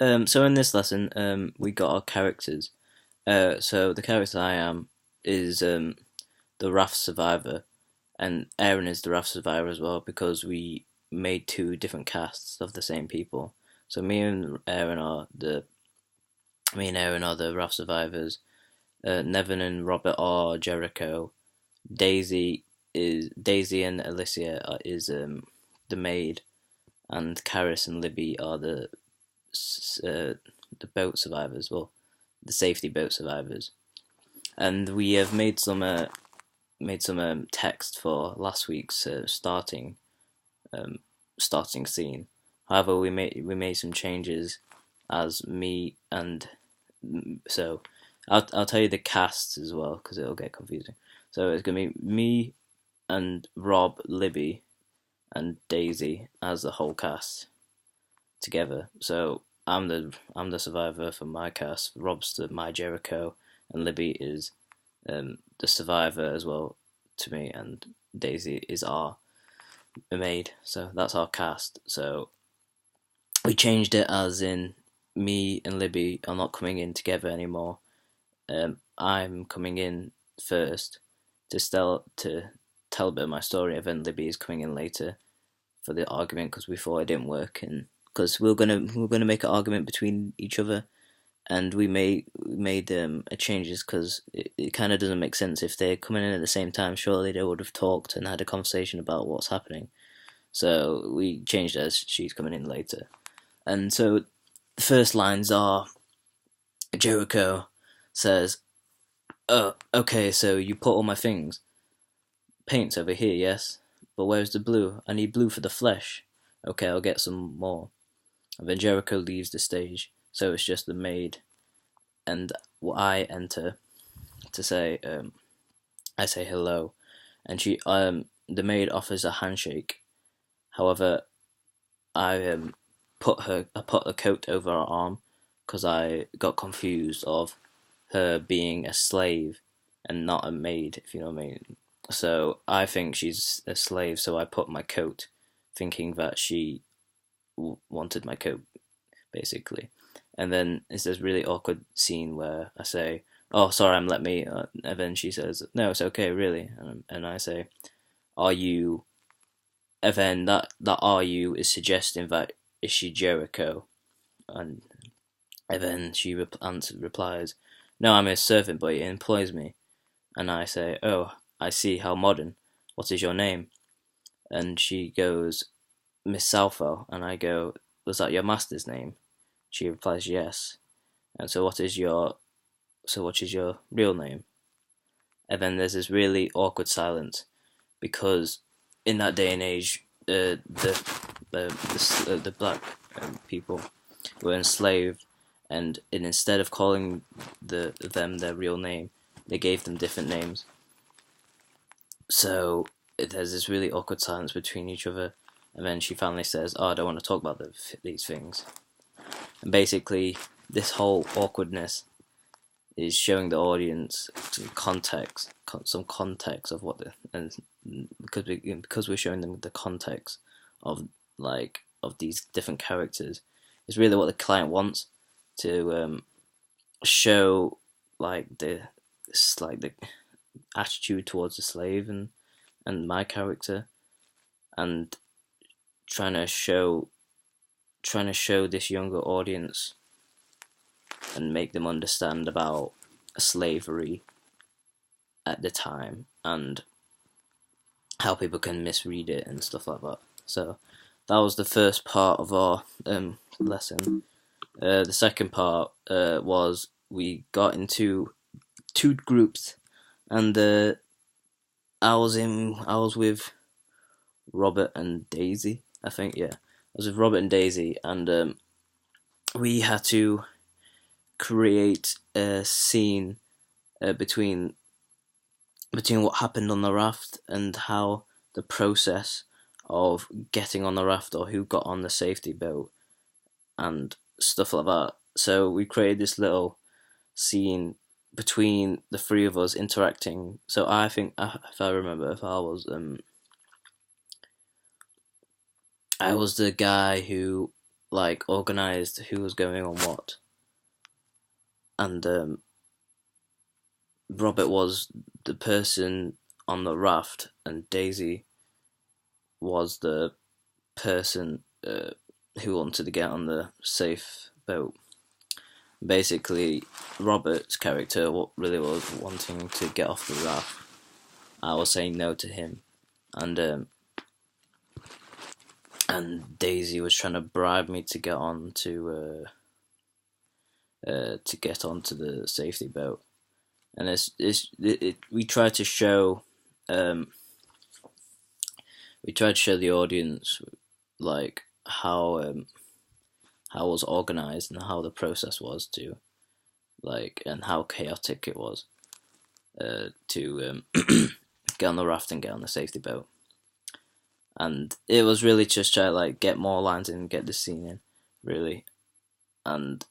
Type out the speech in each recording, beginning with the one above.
So in this lesson, we got our characters. So the character I am is the raft survivor, and Aaron is the raft survivor as well because we made two different casts of the same people. So me and Aaron are the raft survivors. Nevin and Robert are Jericho. Daisy and Alicia is the maid, and Karis and Libby are the boat survivors. Well, the safety boat survivors. And we have made some text for last week's um, starting scene. However, we made some changes as me and so I'll tell you the casts as well because it'll get confusing. So it's gonna be me and Rob, Libby, and Daisy as the whole cast together. So I'm the survivor for my cast. Rob's my Jericho, and Libby is the survivor as well to me, and Daisy is our maid. So that's our cast. So we changed it as in me and Libby are not coming in together anymore. I'm coming in first to tell a bit of my story, and then Libby is coming in later for the argument because we thought it didn't work, and because we are gonna make an argument between each other, and we made changes because it kind of doesn't make sense if they're coming in at the same time. Surely they would have talked and had a conversation about what's happening. So we changed it as she's coming in later, and so the first lines are Jericho says, "Oh, okay, so you put all my things. Paint's over here, yes? But where's the blue? I need blue for the flesh. Okay, I'll get some more." And then Jericho leaves the stage, so it's just the maid, and I enter to say, I say hello, and the maid offers a handshake. However, I I put a coat over her arm because I got confused of her being a slave and not a maid, if you know what I mean. So I think she's a slave, so I put my coat, thinking that she wanted my coat, basically. And then it's this really awkward scene where I say, "Oh, sorry, I'm let me," and then she says, "No, it's okay, really," and I say, "Are you?" And then that "are you" is suggesting that is she Jericho, and then she replies, "No, I'm his servant, but he employs me." And I say, "Oh, I see, how modern. What is your name?" And she goes, "Miss Southwell." And I go, "Was that your master's name?" She replies, "Yes." And what is your real name? And then there's this really awkward silence because in that day and age, the black people were enslaved, and instead of calling them their real name, they gave them different names. So there's this really awkward silence between each other, and then she finally says, "Oh, I don't want to talk about these things." And basically, this whole awkwardness is showing the audience some context of what and because we're showing them the context of of these different characters, it's really what the client wants to show the attitude towards the slave and my character, and trying to show this younger audience and make them understand about slavery at the time and how people can misread it and stuff like that. So that was the first part of our lesson. The second part was we got into two groups, and I was with Robert and Daisy. I think, yeah, I was with Robert and Daisy, and we had to create a scene between what happened on the raft and how the process of getting on the raft, or who got on the safety boat and stuff like that. So we created this little scene between the three of us interacting. So I think, if I remember, if I was the guy who like organised who was going on what, and Robert was the person on the raft, and Daisy was the person who wanted to get on the safe boat. Basically, Robert's character really was wanting to get off the raft. I was saying no to him, and Daisy was trying to bribe me to get on to get onto the safety boat. And we tried to show the audience like how it was organized and how the process was to like and how chaotic it was to get on the raft and get on the safety boat. And it was really just try to like get more lines in and get the scene in, really. And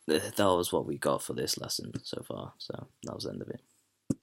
that was what we got for this lesson so far. So that was the end of it.